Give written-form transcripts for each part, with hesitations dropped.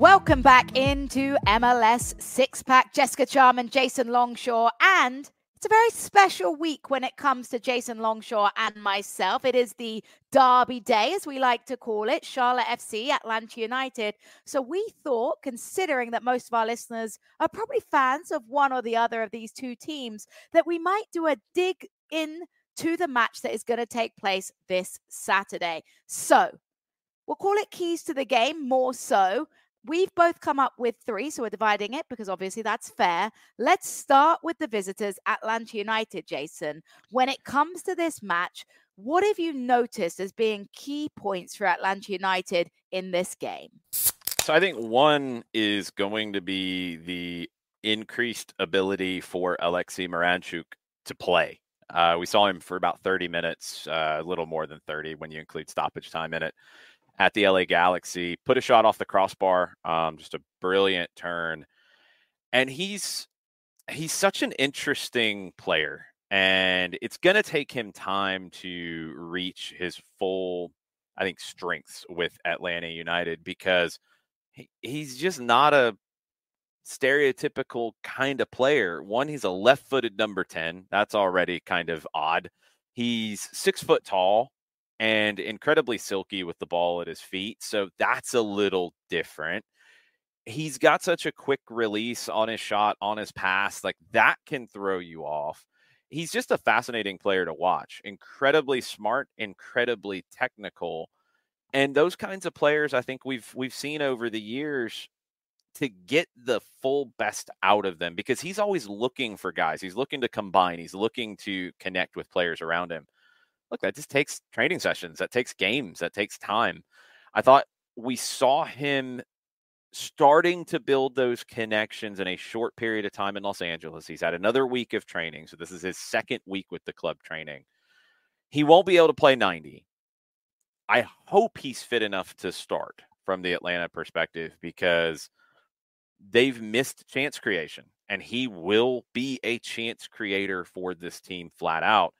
Welcome back into MLS Six Pack. Jessica Charman and Jason Longshore. And it's a very special week when it comes to Jason Longshore and myself. It is the Derby Day, as we like to call it, Charlotte FC, Atlanta United. So we thought, considering that most of our listeners are probably fans of one or the other of these two teams, that we might do a dig in to the match that is going to take place this Saturday. So we'll call it Keys to the Game, more so. We've both come up with 3, so we're dividing it because obviously that's fair. Let's start with the visitors, Atlanta United, Jason. When it comes to this match, what have you noticed as being key points for Atlanta United in this game? So I think one is going to be the increased ability for Alexei Miranchuk to play. We saw him for about 30 minutes, a little more than 30 when you include stoppage time in it, at the LA Galaxy. Put a shot off the crossbar, just a brilliant turn. And he's such an interesting player, and it's going to take him time to reach his full, I think, strengths with Atlanta United, because he's just not a stereotypical kind of player. One, he's a left-footed number 10. That's already kind of odd. He's 6 foot tall and incredibly silky with the ball at his feet. So that's a little different. He's got such a quick release on his shot, on his pass. Like, that can throw you off. He's just a fascinating player to watch. Incredibly smart, incredibly technical. And those kinds of players, I think we've seen over the years, to get the full best out of them, because he's always looking for guys. He's looking to combine. He's looking to connect with players around him. Look, that just takes training sessions. That takes games. That takes time. I thought we saw him starting to build those connections in a short period of time in Los Angeles. He's had another week of training. So this is his second week with the club training. He won't be able to play 90. I hope he's fit enough to start from the Atlanta perspective, because they've missed chance creation, and he will be a chance creator for this team flat out.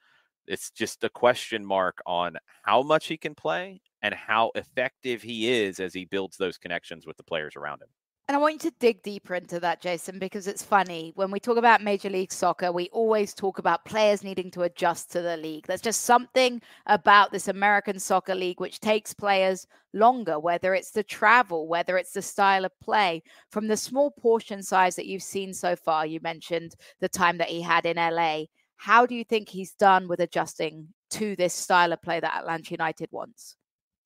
It's just a question mark on how much he can play and how effective he is as he builds those connections with the players around him. And I want you to dig deeper into that, Jason, because it's funny. When we talk about Major League Soccer, we always talk about players needing to adjust to the league. There's just something about this American Soccer League which takes players longer, whether it's the travel, whether it's the style of play. From the small portion size that you've seen so far, you mentioned the time that he had in LA. How do you think he's done with adjusting to this style of play that Atlanta United wants?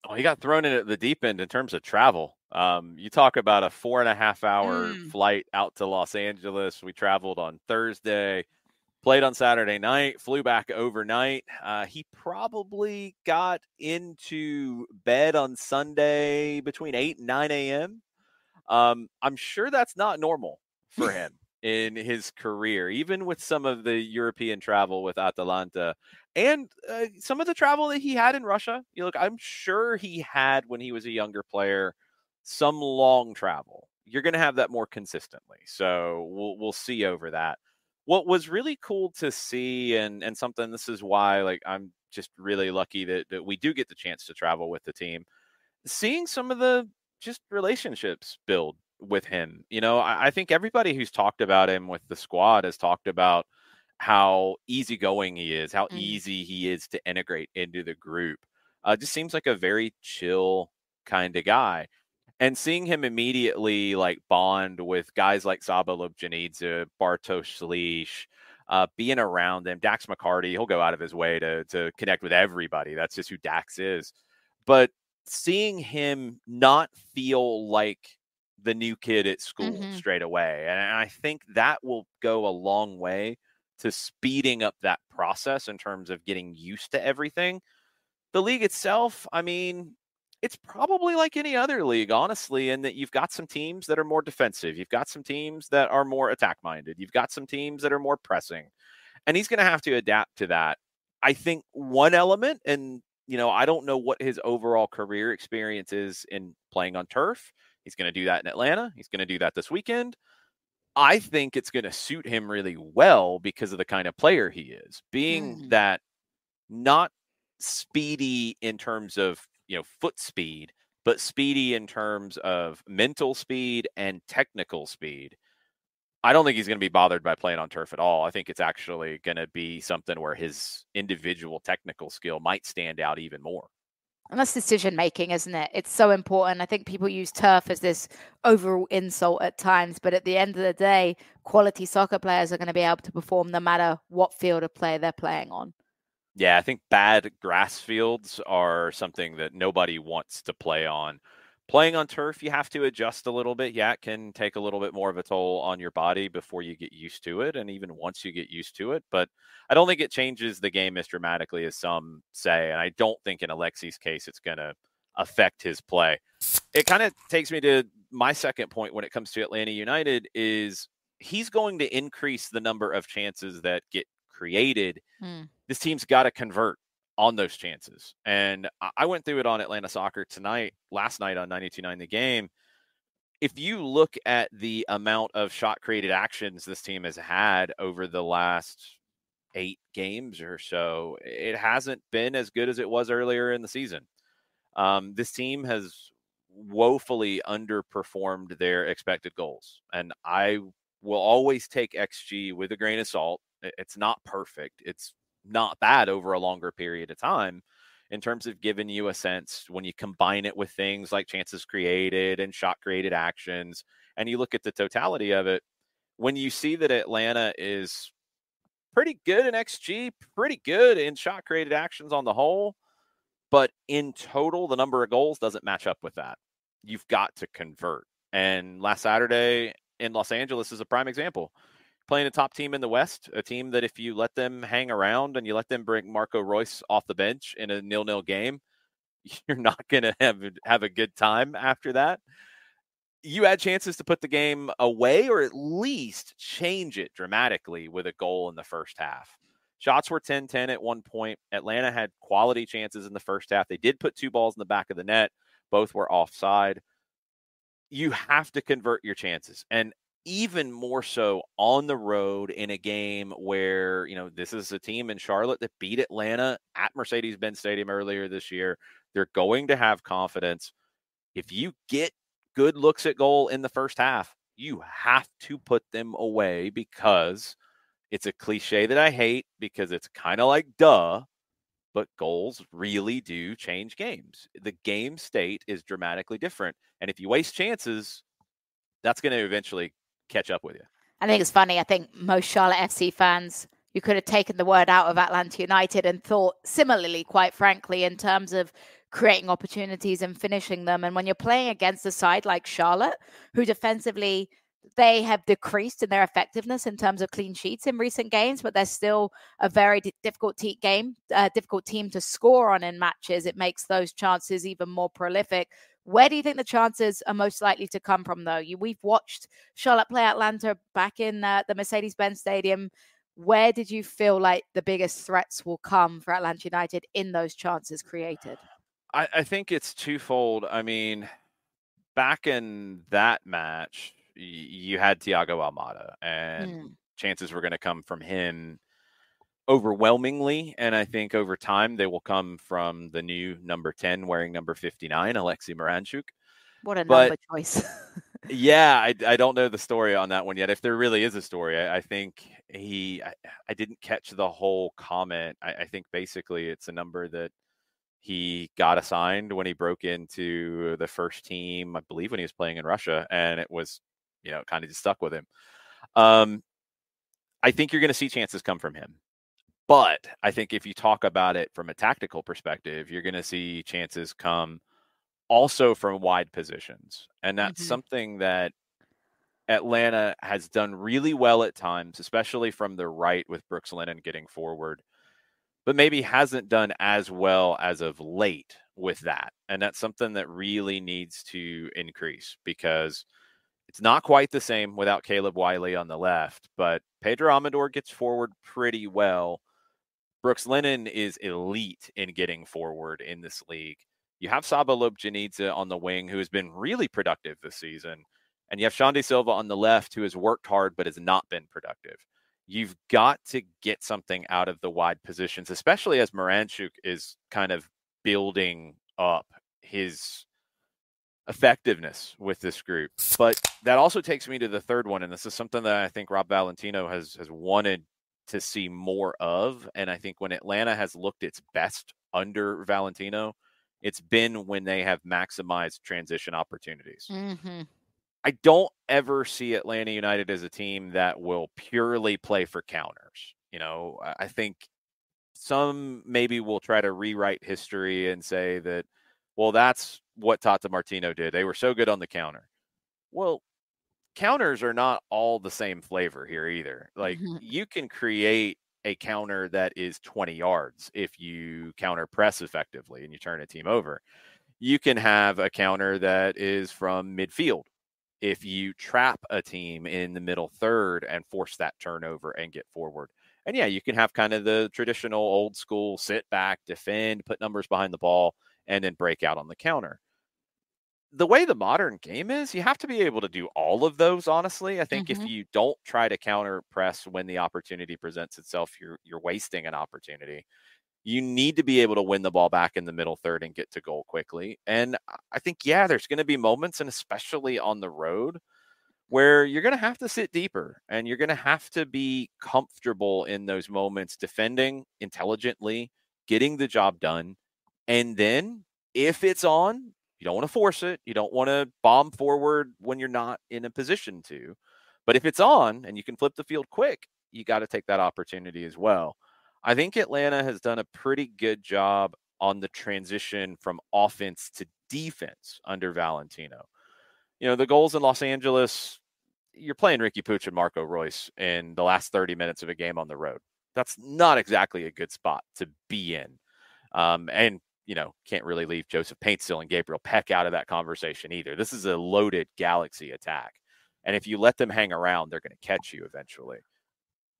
Oh, he got thrown in at the deep end in terms of travel. You talk about a 4.5-hour flight out to Los Angeles. We traveled on Thursday, played on Saturday night, flew back overnight. He probably got into bed on Sunday between 8 and 9 a.m. I'm sure that's not normal for him in his career, even with some of the European travel with Atalanta and some of the travel that he had in Russia. Look, I'm sure he had, when he was a younger player, some long travel. You're going to have that more consistently. So we'll see over that. What was really cool to see, and something, this is why I'm just really lucky that we do get the chance to travel with the team, seeing some of the just relationships build with him. I think everybody who's talked about him with the squad has talked about how easygoing he is, how easy he is to integrate into the group. Just seems like a very chill kind of guy. And seeing him immediately bond with guys like Saba Lobjanidze, Bartosz Slisz, being around them, Dax McCarty, he'll go out of his way to connect with everybody. That's just who Dax is. But seeing him not feel like the new kid at school straight away. And I think that will go a long way to speeding up that process in terms of getting used to everything. The league itself, it's probably like any other league, honestly, in that you've got some teams that are more defensive. You've got some teams that are more attack-minded. You've got some teams that are more pressing. And he's going to have to adapt to that. I think one element, and I don't know what his overall career experience is in playing on turf. He's going to do that in Atlanta. He's going to do that this weekend. I think it's going to suit him really well because of the kind of player he is. Being that not speedy in terms of, foot speed, but speedy in terms of mental speed and technical speed. I don't think he's going to be bothered by playing on turf at all. I think it's actually going to be something where his individual technical skill might stand out even more. And that's decision making, isn't it? It's so important. I think people use turf as this overall insult at times, but at the end of the day, quality soccer players are going to be able to perform no matter what field of play they're playing on. Yeah, I think bad grass fields are something that nobody wants to play on. Playing on turf, you have to adjust a little bit. Yeah, it can take a little bit more of a toll on your body before you get used to it, and even once you get used to it. But I don't think it changes the game as dramatically as some say, and I don't think in Alexi's case it's going to affect his play. It kind of takes me to my second point when it comes to Atlanta United is he's going to increase the number of chances that get created. This team's got to convert on those chances. And I went through it on Atlanta Soccer last night on 92.9 The Game. If you look at the amount of shot created actions this team has had over the last 8 games or so, it hasn't been as good as it was earlier in the season. This team has woefully underperformed their expected goals. And I will always take XG with a grain of salt. It's not perfect. It's not bad over a longer period of time in terms of giving you a sense when you combine it with things like chances created and shot created actions, and you look at the totality of it, when you see that Atlanta is pretty good in XG, pretty good in shot created actions on the whole, but in total, the number of goals doesn't match up with that. You've got to convert. And last Saturday in Los Angeles is a prime example. Playing a top team in the West, a team that if you let them hang around and you let them bring Marco Reus off the bench in a 0-0 game, you're not going to have a good time after that. You had chances to put the game away or at least change it dramatically with a goal in the first half. Shots were 10-10 at one point. Atlanta had quality chances in the first half. They did put 2 balls in the back of the net. Both were offside. You have to convert your chances. And even more so on the road in a game where, this is a team in Charlotte that beat Atlanta at Mercedes-Benz Stadium earlier this year. They're going to have confidence. If you get good looks at goal in the first half, you have to put them away, because it's a cliche that I hate, because it's kind of like duh, but goals really do change games. The game state is dramatically different. And if you waste chances, that's going to eventually catch up with you. I think it's funny. I think most Charlotte FC fans, you could have taken the word out of Atlanta United and thought similarly, quite frankly, in terms of creating opportunities and finishing them. And when you're playing against a side like Charlotte, who defensively, they have decreased in their effectiveness in terms of clean sheets in recent games, but they're still a very difficult team to score on in matches. It makes those chances even more prolific. Where do you think the chances are most likely to come from, though? We've watched Charlotte play Atlanta back in the Mercedes-Benz Stadium. Where did you feel like the biggest threats will come for Atlanta United in those chances created? I think it's twofold. I mean, back in that match, you had Thiago Almada, and chances were going to come from him overwhelmingly. And I think over time, they will come from the new number 10 wearing number 59, Alexei Miranchuk. What a number choice. Yeah, I don't know the story on that one yet. If there really is a story, I think I didn't catch the whole comment. I think basically it's a number that he got assigned when he broke into the first team, I believe when he was playing in Russia, and it was, kind of just stuck with him. I think you're going to see chances come from him. But I think if you talk about it from a tactical perspective, you're going to see chances come also from wide positions. And that's something that Atlanta has done really well at times, especially from the right with Brooks Lennon getting forward, but maybe hasn't done as well as of late with that. And that's something that really needs to increase, because it's not quite the same without Caleb Wiley on the left, but Pedro Amador gets forward pretty well. Brooks Lennon is elite in getting forward in this league. You have Saba Lobjanidze on the wing, who has been really productive this season. And you have Xande Silva on the left, who has worked hard but has not been productive. You've got to get something out of the wide positions, especially as Miranchuk is kind of building up his effectiveness with this group. But that also takes me to the third one, and this is something that I think Rob Valentino has wanted to see more of. And I think when Atlanta has looked its best under Valentino, it's been when they have maximized transition opportunities. Mm-hmm. I don't ever see Atlanta United as a team that will purely play for counters. I think some maybe will try to rewrite history and say that, well, that's what Tata Martino did. They were so good on the counter. Well, counters are not all the same flavor here either. Like, you can create a counter that is 20 yards if you counter press effectively and you turn a team over. You can have a counter that is from midfield if you trap a team in the middle third and force that turnover and get forward. And yeah, you can have kind of the traditional old school sit back, defend, put numbers behind the ball, and then break out on the counter. The way the modern game is, you have to be able to do all of those, honestly. I think if you don't try to counter press when the opportunity presents itself, you're wasting an opportunity. You need to be able to win the ball back in the middle third and get to goal quickly. And I think, yeah, there's going to be moments, and especially on the road, where you're going to have to sit deeper and you're going to have to be comfortable in those moments, defending intelligently, getting the job done. And then if it's on, you don't want to force it. You don't want to bomb forward when you're not in a position to. But if it's on and you can flip the field quick, you got to take that opportunity as well. I think Atlanta has done a pretty good job on the transition from offense to defense under Valentino. The goals in Los Angeles, you're playing Ricky Puig and Marco Royce in the last 30 minutes of a game on the road. That's not exactly a good spot to be in. And can't really leave Joseph Paintstill and Gabriel Peck out of that conversation either. This is a loaded Galaxy attack. And if you let them hang around, they're going to catch you eventually.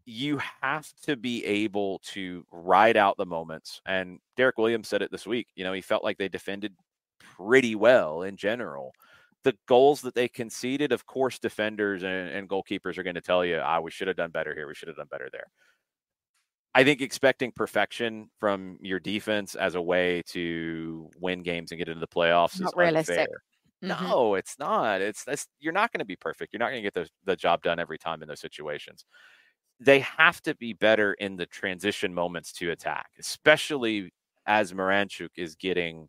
You have to be able to ride out the moments. And Derek Williams said it this week. He felt like they defended pretty well in general. The goals that they conceded, of course, defenders and goalkeepers are going to tell you, we should have done better here. We should have done better there. I think expecting perfection from your defense as a way to win games and get into the playoffs is unfair. No, it's not. You're not going to be perfect. You're not going to get the job done every time in those situations. They have to be better in the transition moments to attack, especially as Moranchuk is getting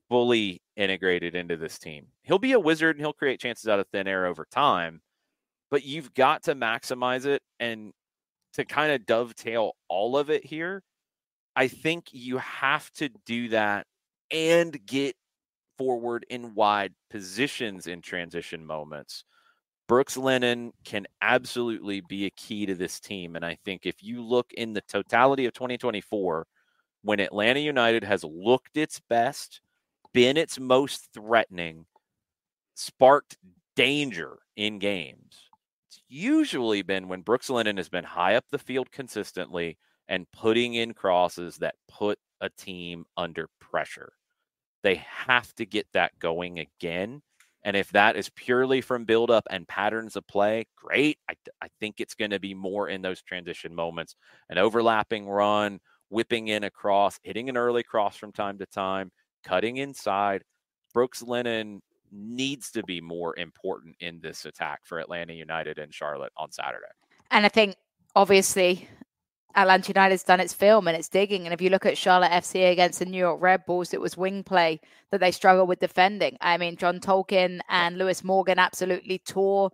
fully integrated into this team. He'll be a wizard and he'll create chances out of thin air over time, but you've got to maximize it. And to kind of dovetail all of it here, I think you have to do that and get forward in wide positions in transition moments. Brooks Lennon can absolutely be a key to this team. And I think if you look in the totality of 2024, when Atlanta United has looked its best, been its most threatening, sparked danger in games, it's usually been when Brooks Lennon has been high up the field consistently and putting in crosses that put a team under pressure. They have to get that going again. And if that is purely from buildup and patterns of play, great. I think it's going to be more in those transition moments, an overlapping run, whipping in a cross, hitting an early cross from time to time, cutting inside. Brooks Lennon needs to be more important in this attack for Atlanta United and Charlotte on Saturday. And I think, obviously, Atlanta United's done its film and its digging. And if you look at Charlotte FC against the New York Red Bulls, it was wing play that they struggled with defending. I mean, John Tolkien and Lewis Morgan absolutely tore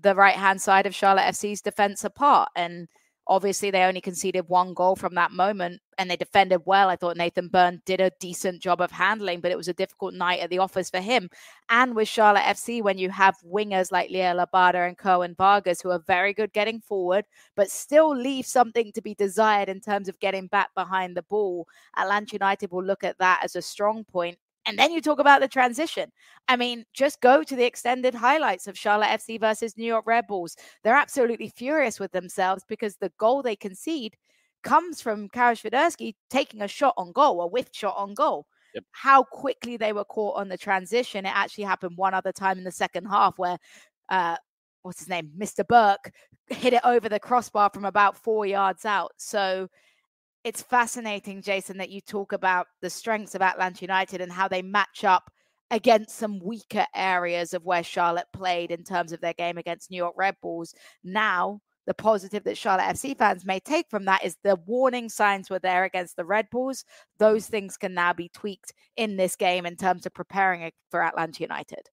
the right-hand side of Charlotte FC's defense apart. And obviously, they only conceded one goal from that moment, and they defended well. I thought Nathan Byrne did a decent job of handling, but it was a difficult night at the office for him. And with Charlotte FC, when you have wingers like Leo Labada and Cohen Vargas, who are very good getting forward, but still leave something to be desired in terms of getting back behind the ball, Atlanta United will look at that as a strong point. And then you talk about the transition. I mean, just go to the extended highlights of Charlotte FC versus New York Red Bulls. They're absolutely furious with themselves because the goal they concede comes from Karasz-Swiderski taking a shot on goal, a whiffed shot on goal. Yep. How quickly they were caught on the transition. It actually happened one other time in the second half where, what's his name? Mr. Burke hit it over the crossbar from about 4 yards out. So it's fascinating, Jason, that you talk about the strengths of Atlanta United and how they match up against some weaker areas of where Charlotte played in terms of their game against New York Red Bulls. Now, the positive that Charlotte FC fans may take from that is the warning signs were there against the Red Bulls. Those things can now be tweaked in this game in terms of preparing for Atlanta United.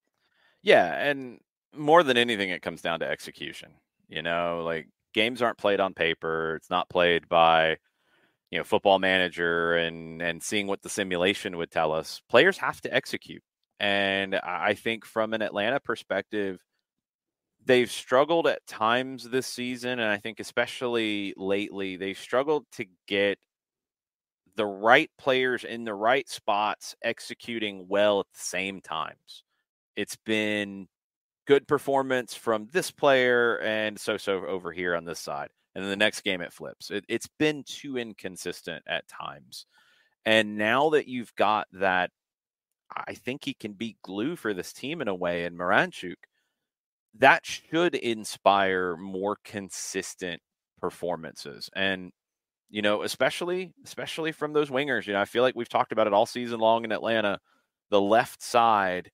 Yeah, and more than anything, it comes down to execution. Like games aren't played on paper. It's not played by, Football Manager and seeing what the simulation would tell us. Players have to execute. And I think from an Atlanta perspective, they've struggled at times this season. And I think especially lately, they've struggled to get the right players in the right spots executing well at the same times. It's been good performance from this player and so over here on this side. And then the next game it flips. It's been too inconsistent at times. And now that you've got that, I think he can be glue for this team in a way, and Miranchuk, that should inspire more consistent performances. And, especially from those wingers, I feel like we've talked about it all season long in Atlanta. The left side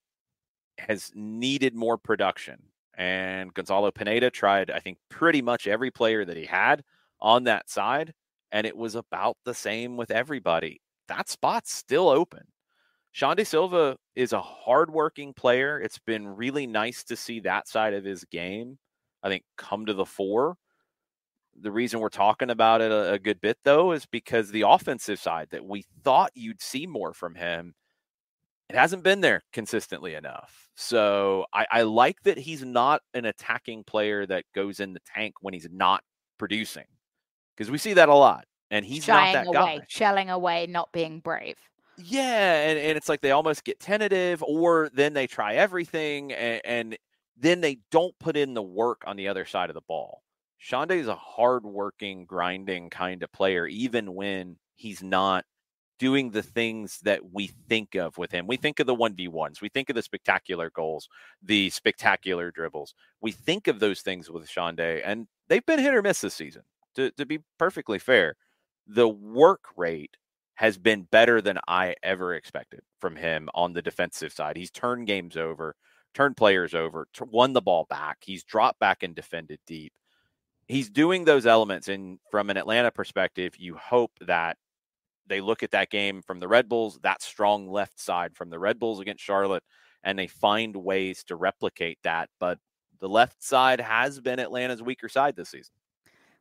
has needed more production. And Gonzalo Pineda tried, I think, pretty much every player that he had on that side. And it was about the same with everybody. That spot's still open. Xande Silva is a hardworking player. It's been really nice to see that side of his game, I think, come to the fore. The reason we're talking about it a good bit, though, is because the offensive side that we thought you'd see more from him, it hasn't been there consistently enough. So I like that he's not an attacking player that goes in the tank when he's not producing, because we see that a lot. And he's not that guy. Shelling away, not being brave. Yeah, and it's like they almost get tentative, or then they try everything, and then they don't put in the work on the other side of the ball. Xande is a hardworking, grinding kind of player, even when he's not doing the things that we think of with him. We think of the 1v1s. We think of the spectacular goals, the spectacular dribbles. We think of those things with Xande, and they've been hit or miss this season. To be perfectly fair, the work rate has been better than I ever expected from him on the defensive side. He's turned games over, turned players over, won the ball back. He's dropped back and defended deep. He's doing those elements. And from an Atlanta perspective, you hope that they look at that game from the Red Bulls, that strong left side from the Red Bulls against Charlotte, and they find ways to replicate that. But the left side has been Atlanta's weaker side this season.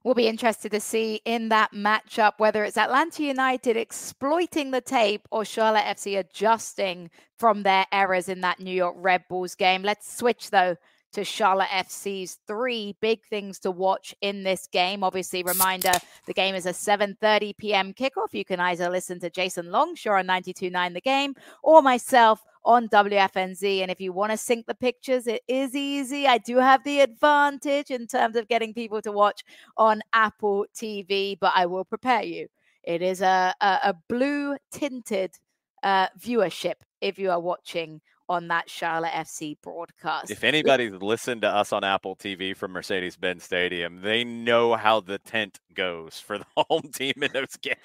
We'll be interested to see in that matchup whether it's Atlanta United exploiting the tape or Charlotte FC adjusting from their errors in that New York Red Bulls game. Let's switch, though, to Charlotte FC's 3 big things to watch in this game. Obviously, reminder, the game is a 7:30 p.m. kickoff. You can either listen to Jason Longshore on 92.9 The Game or myself on WFNZ. And if you want to sync the pictures, it is easy. I do have the advantage in terms of getting people to watch on Apple TV, but I will prepare you. It is a blue tinted viewership if you are watching on that Charlotte FC broadcast. If anybody's listened to us on Apple TV from Mercedes-Benz Stadium, they know how the tent goes for the home team in those games.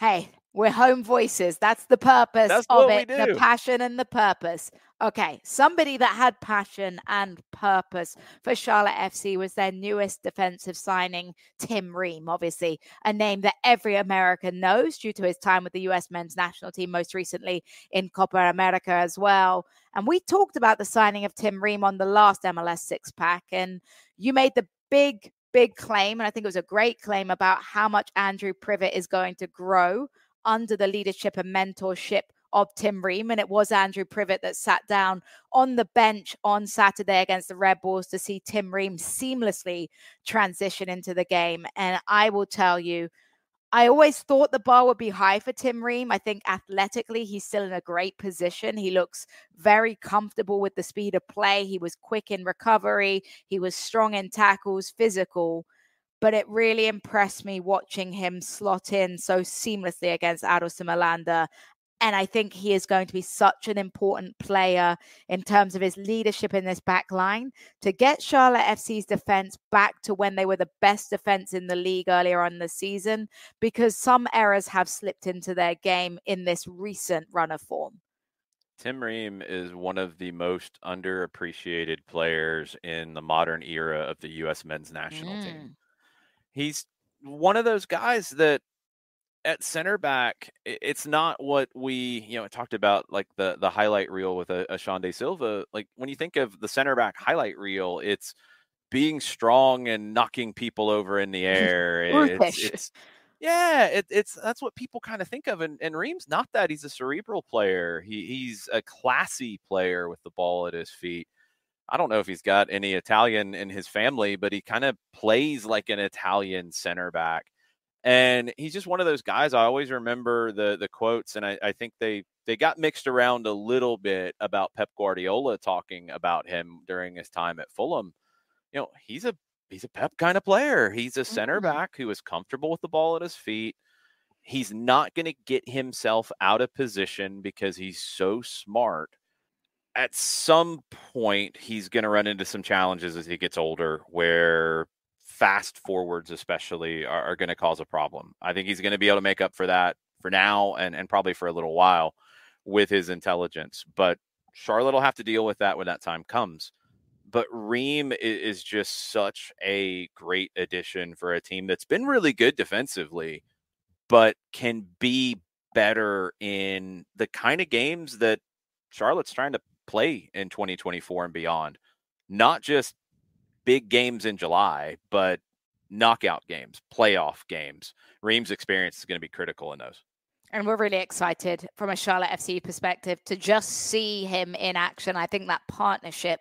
Hey, we're home voices. That's the purpose of it, the passion and the purpose. Okay, somebody that had passion and purpose for Charlotte FC was their newest defensive signing, Tim Ream. Obviously, a name that every American knows due to his time with the U.S. men's national team, most recently in Copa America as well. And we talked about the signing of Tim Ream on the last MLS Six Pack, and you made the big claim, and I think it was a great claim about how much Andrew Privet is going to grow under the leadership and mentorship of Tim Ream. And it was Andrew Privet that sat down on the bench on Saturday against the Red Bulls to see Tim Ream seamlessly transition into the game. And I will tell you, I always thought the bar would be high for Tim Ream. I think athletically, he's still in a great position. He looks very comfortable with the speed of play. He was quick in recovery. He was strong in tackles, physical. But it really impressed me watching him slot in so seamlessly against Addison Malanda. And I think he is going to be such an important player in terms of his leadership in this back line to get Charlotte FC's defense back to when they were the best defense in the league earlier on in the season, because some errors have slipped into their game in this recent run of form. Tim Ream is one of the most underappreciated players in the modern era of the U.S. men's national team. He's one of those guys that at center back, it's not what we, talked about, like the highlight reel with a Sean De Silva. Like when you think of the center back highlight reel, it's being strong and knocking people over in the air. It's that's what people kind of think of. And Ream's not that. He's a cerebral player. He's a classy player with the ball at his feet. I don't know if he's got any Italian in his family, but he kind of plays like an Italian center back. And he's just one of those guys. I always remember the quotes, and I think they got mixed around a little bit about Pep Guardiola talking about him during his time at Fulham. He's a Pep kind of player. He's a center back who is comfortable with the ball at his feet. He's not going to get himself out of position because he's so smart. At some point, he's going to run into some challenges as he gets older where fast forwards especially are going to cause a problem. I think he's going to be able to make up for that for now and probably for a little while with his intelligence. But Charlotte will have to deal with that when that time comes. But Ream is just such a great addition for a team that's been really good defensively, but can be better in the kind of games that Charlotte's trying to play in 2024 and beyond. Not just big games in July, but knockout games, playoff games. Ream's experience is going to be critical in those. And we're really excited from a Charlotte FC perspective to just see him in action. I think that partnership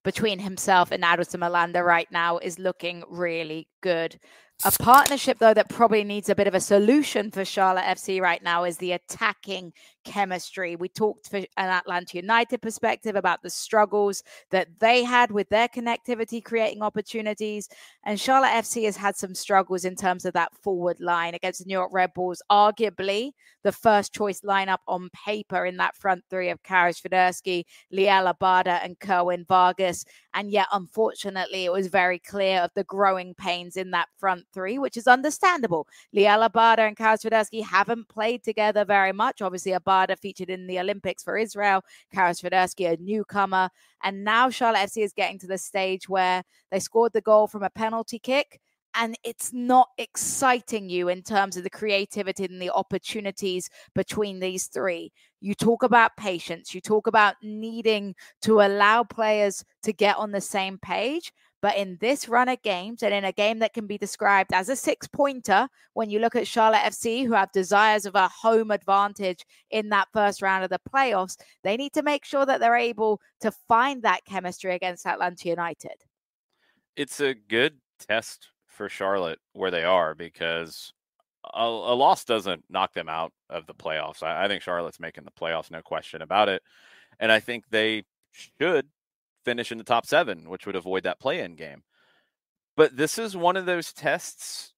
between himself and Addison Malanda right now is looking really good. A partnership, though, that probably needs a bit of a solution for Charlotte FC right now is the attacking chemistry. We talked for an Atlanta United perspective about the struggles that they had with their connectivity, creating opportunities. And Charlotte FC has had some struggles in terms of that forward line against the New York Red Bulls, arguably the first choice lineup on paper in that front three of Karis Federski, Liel Abada, and Kerwin Vargas. And yet, unfortunately, it was very clear of the growing pains in that front three, which is understandable. Liel Abada and Karis Federski haven't played together very much. Obviously, Abada featured in the Olympics for Israel, Karis Federski a newcomer. And now Charlotte FC is getting to the stage where they scored the goal from a penalty kick, and it's not exciting you in terms of the creativity and the opportunities between these three. You talk about patience. You talk about needing to allow players to get on the same page. But in this run of games, and in a game that can be described as a 6-pointer, when you look at Charlotte FC, who have desires of a home advantage in that first round of the playoffs, they need to make sure that they're able to find that chemistry against Atlanta United. It's a good test for Charlotte where they are, because a loss doesn't knock them out of the playoffs. I think Charlotte's making the playoffs, no question about it. And I think they should finish in the top 7, which would avoid that play-in game. But this is one of those tests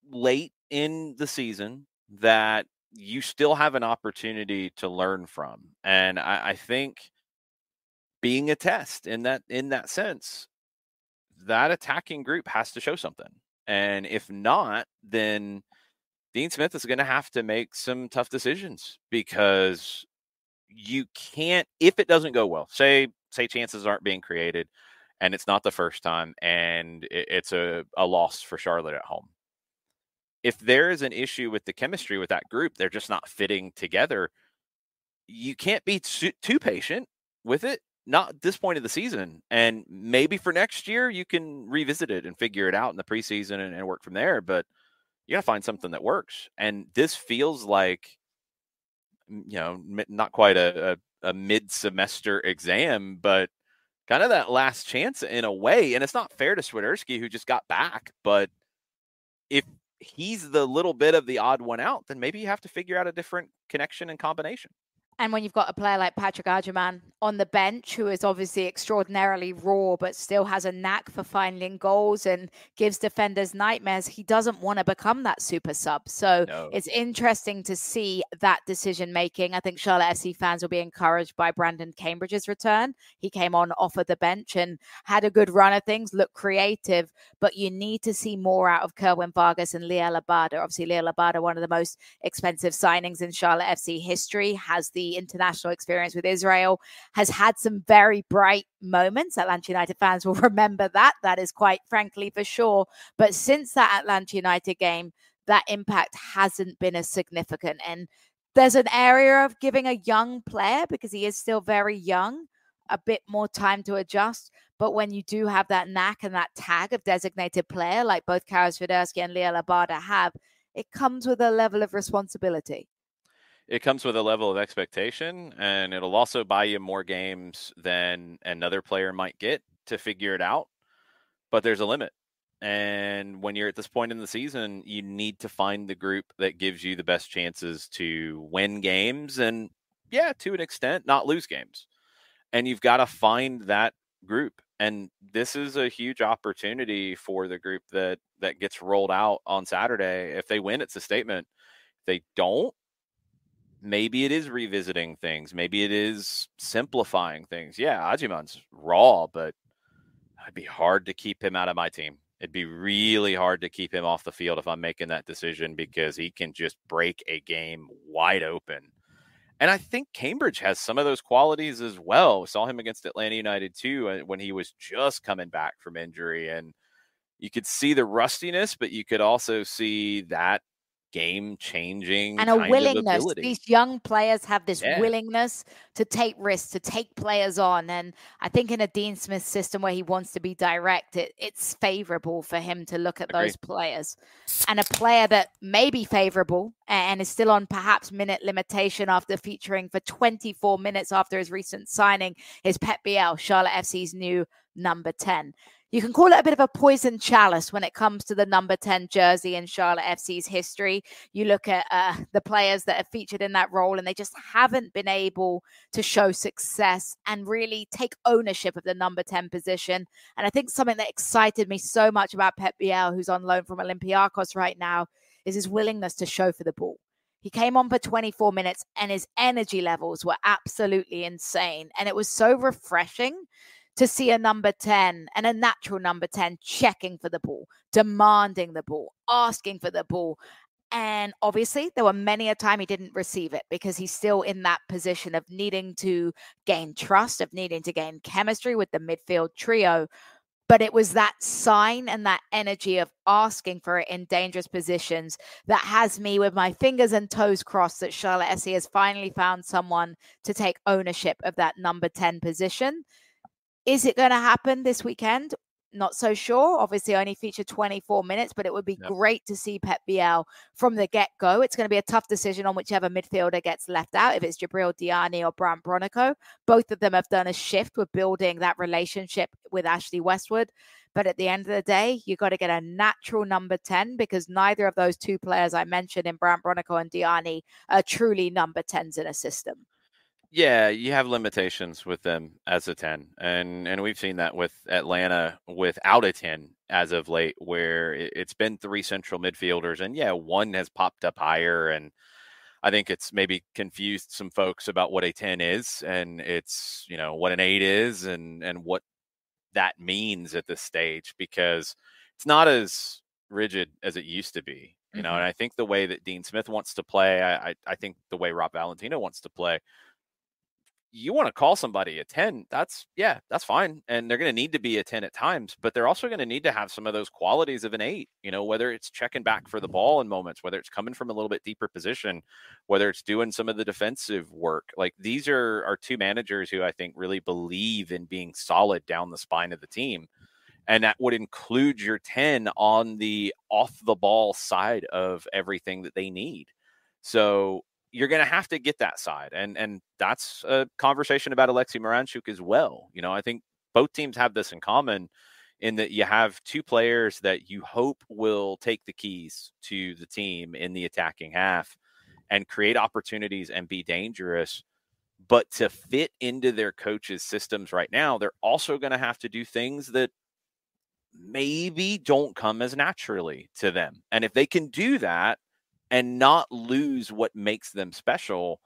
late in the season that you still have an opportunity to learn from. And I think being a test in that sense, that attacking group has to show something. And if not, then Dean Smith is going to have to make some tough decisions, because you can't, if it doesn't go well, say chances aren't being created and it's not the first time and it's a loss for Charlotte at home. If there is an issue with the chemistry with that group, they're just not fitting together, you can't be too patient with it. Not at this point of the season. And maybe for next year, you can revisit it and figure it out in the preseason and work from there. But you got to find something that works. And this feels like, not quite a mid-semester exam, but kind of that last chance in a way. And it's not fair to Swiderski, who just got back. But if he's the little bit of the odd one out, then maybe you have to figure out a different connection and combination. And when you've got a player like Patrick Agyemang on the bench, who is obviously extraordinarily raw, but still has a knack for finding goals and gives defenders nightmares, he doesn't want to become that super sub. So It's interesting to see that decision making. I think Charlotte FC fans will be encouraged by Brandon Cambridge's return. He came on off of the bench and had a good run of things, looked creative, but you need to see more out of Kerwin Vargas and Liel Abada. Obviously, Liel Abada, one of the most expensive signings in Charlotte FC history, has the the international experience with Israel, has had some very bright moments. Atlanta United fans will remember that. That is quite frankly for sure. But since that Atlanta United game, that impact hasn't been as significant. And there's an area of giving a young player, because he is still very young, a bit more time to adjust. But when you do have that knack and that tag of designated player, like both Karas Federski and Liel Abada have, it comes with a level of responsibility. It comes with a level of expectation, and it'll also buy you more games than another player might get to figure it out. But there's a limit. And when you're at this point in the season, you need to find the group that gives you the best chances to win games and, yeah, to an extent, not lose games. And you've got to find that group. And this is a huge opportunity for the group that gets rolled out on Saturday. If they win, it's a statement. If they don't, maybe it is revisiting things. Maybe it is simplifying things. Yeah, Ajiman's raw, but it'd be hard to keep him out of my team. It'd be really hard to keep him off the field if I'm making that decision, because he can just break a game wide open. And I think Cambridge has some of those qualities as well. We saw him against Atlanta United too, when he was just coming back from injury. And you could see the rustiness, but you could also see that game-changing and a kind willingness. of ability. These young players have this willingness to take risks, to take players on. And I think in a Dean Smith system where he wants to be direct, it's favorable for him to look at those players. And a player that may be favorable and is still on perhaps minute limitation after featuring for 24 minutes after his recent signing is Pep Biel, Charlotte FC's new number 10. You can call it a bit of a poison chalice when it comes to the number 10 jersey in Charlotte FC's history. You look at the players that have featured in that role, and they just haven't been able to show success and really take ownership of the number 10 position. And I think something that excited me so much about Pep Biel, who's on loan from Olympiacos right now, is his willingness to show for the ball. He came on for 24 minutes and his energy levels were absolutely insane. And it was so refreshing to see a number 10 and a natural number 10 checking for the ball, demanding the ball, asking for the ball. And obviously there were many a time he didn't receive it because he's still in that position of needing to gain trust, of needing to gain chemistry with the midfield trio. But it was that sign and that energy of asking for it in dangerous positions that has me with my fingers and toes crossed that Charlotte FC has finally found someone to take ownership of that number 10 position. Is it going to happen this weekend? Not so sure. Obviously, only featured 24 minutes, but it would be great to see Pep Biel from the get-go. It's going to be a tough decision on whichever midfielder gets left out, if it's Jabril Diani or Brandt Bronico. Both of them have done a shift with building that relationship with Ashley Westwood. But at the end of the day, you got to get a natural number 10 because neither of those two players I mentioned in Brandt Bronico and Diani are truly number 10s in a system. Yeah, you have limitations with them as a 10. And we've seen that with Atlanta without a 10 as of late, where it's been three central midfielders. And yeah, one has popped up higher. And I think it's maybe confused some folks about what a 10 is. And it's, what an 8 is and what that means at this stage, because it's not as rigid as it used to be. And I think the way that Dean Smith wants to play, I think the way Rob Valentino wants to play, you want to call somebody a 10, that's fine. And they're going to need to be a 10 at times, but they're also going to need to have some of those qualities of an 8, whether it's checking back for the ball in moments, whether it's coming from a little bit deeper position, whether it's doing some of the defensive work. Like, these are two managers who I think really believe in being solid down the spine of the team. And that would include your 10 on the off the ball side of everything that they need. So you're going to have to get that side. And that's a conversation about Alexei Miranchuk as well. I think both teams have this in common in that you have two players that you hope will take the keys to the team in the attacking half and create opportunities and be dangerous. But to fit into their coaches' systems right now, they're also going to have to do things that maybe don't come as naturally to them. And if they can do that and not lose what makes them special,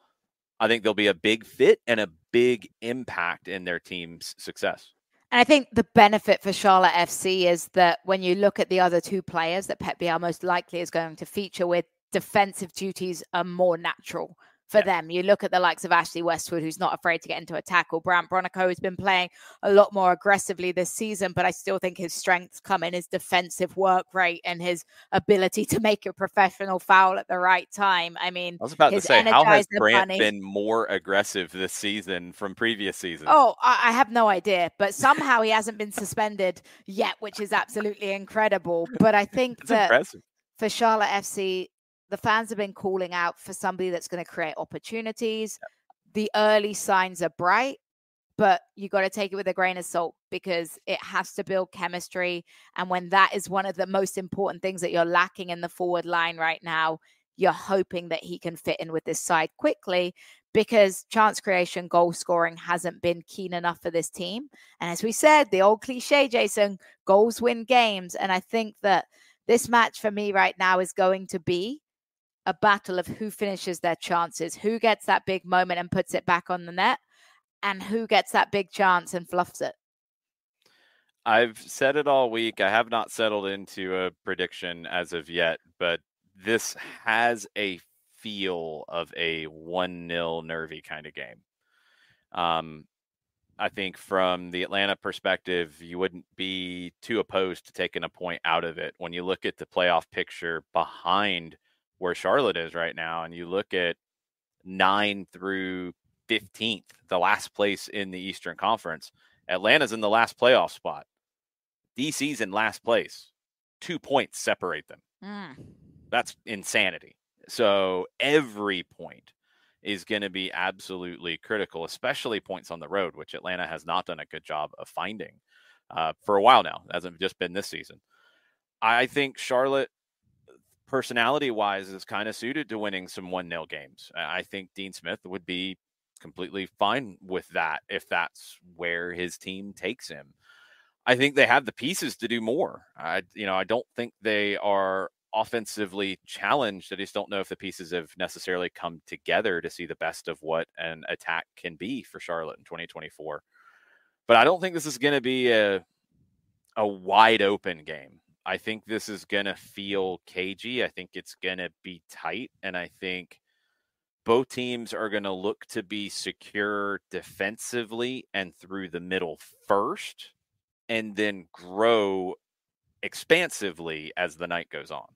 I think there'll be a big fit and a big impact in their team's success. And I think the benefit for Charlotte FC is that when you look at the other two players that Pep Biel most likely is going to feature with, defensive duties are more natural for them. You look at the likes of Ashley Westwood, who's not afraid to get into a tackle. Brant Bronico has been playing a lot more aggressively this season, but I still think his strengths come in his defensive work rate and his ability to make a professional foul at the right time. I mean, I was about to say, how has Brant been more aggressive this season from previous seasons? Oh, I have no idea, but somehow he hasn't been suspended yet, which is absolutely incredible. But I think that impressive. For Charlotte FC, the fans have been calling out for somebody that's going to create opportunities. The early signs are bright, but you got to take it with a grain of salt because it has to build chemistry. And when that is one of the most important things that you're lacking in the forward line right now, you're hoping that he can fit in with this side quickly because chance creation, goal scoring hasn't been keen enough for this team. And as we said, the old cliche, Jason, goals win games. And I think that this match for me right now is going to be a battle of who finishes their chances, who gets that big moment and puts it back on the net, and who gets that big chance and fluffs it. I've said it all week. I have not settled into a prediction as of yet, but this has a feel of a 1-0 nervy kind of game. I think from the Atlanta perspective, you wouldn't be too opposed to taking a point out of it. When you look at the playoff picture behind where Charlotte is right now, and you look at 9 through 15th, the last place in the Eastern Conference, Atlanta's in the last playoff spot. DC's in last place. 2 points separate them. That's insanity. So every point is going to be absolutely critical, especially points on the road, which Atlanta has not done a good job of finding for a while now. It hasn't just been this season. I think Charlotte, personality-wise, is kind of suited to winning some 1-0 games. I think Dean Smith would be completely fine with that if that's where his team takes him. I think they have the pieces to do more. I don't think they are offensively challenged. I just don't know if the pieces have necessarily come together to see the best of what an attack can be for Charlotte in 2024. But I don't think this is going to be a wide open game. I think this is going to feel cagey. I think it's going to be tight. And I think both teams are going to look to be secure defensively and through the middle first, and then grow expansively as the night goes on.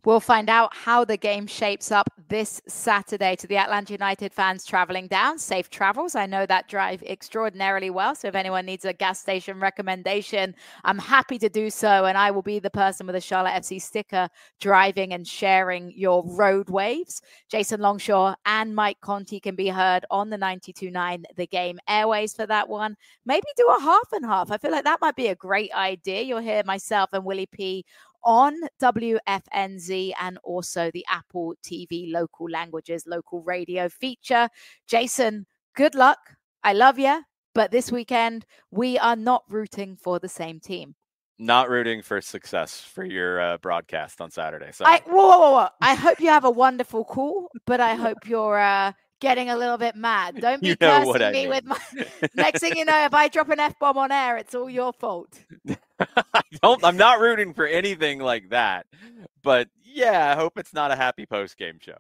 We'll find out how the game shapes up this Saturday. To the Atlanta United fans traveling down, safe travels. I know that drive extraordinarily well. So if anyone needs a gas station recommendation, I'm happy to do so. And I will be the person with a Charlotte FC sticker driving and sharing your road waves. Jason Longshore and Mike Conti can be heard on the 92.9 The Game airways for that one. Maybe do a half and half. I feel like that might be a great idea. You'll hear myself and Willie P on WFNZ and also the Apple TV local languages, local radio feature. Jason, good luck. I love you. But this weekend, we are not rooting for the same team. Not rooting for success for your broadcast on Saturday. So whoa. I hope you have a wonderful call, but I hope you're getting a little bit mad. Don't be cursing me with my... Next thing you know, if I drop an F-bomb on air, it's all your fault. I'm not rooting for anything like that. But yeah, I hope it's not a happy post-game show.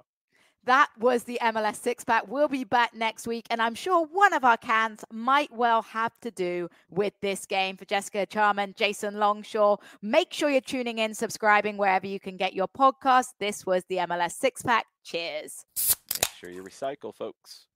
That was the MLS Six Pack. We'll be back next week, and I'm sure one of our cans might well have to do with this game. For Jessica Charman, Jason Longshore, make sure you're tuning in, subscribing wherever you can get your podcast. This was the MLS Six Pack. Cheers. Make sure you recycle, folks.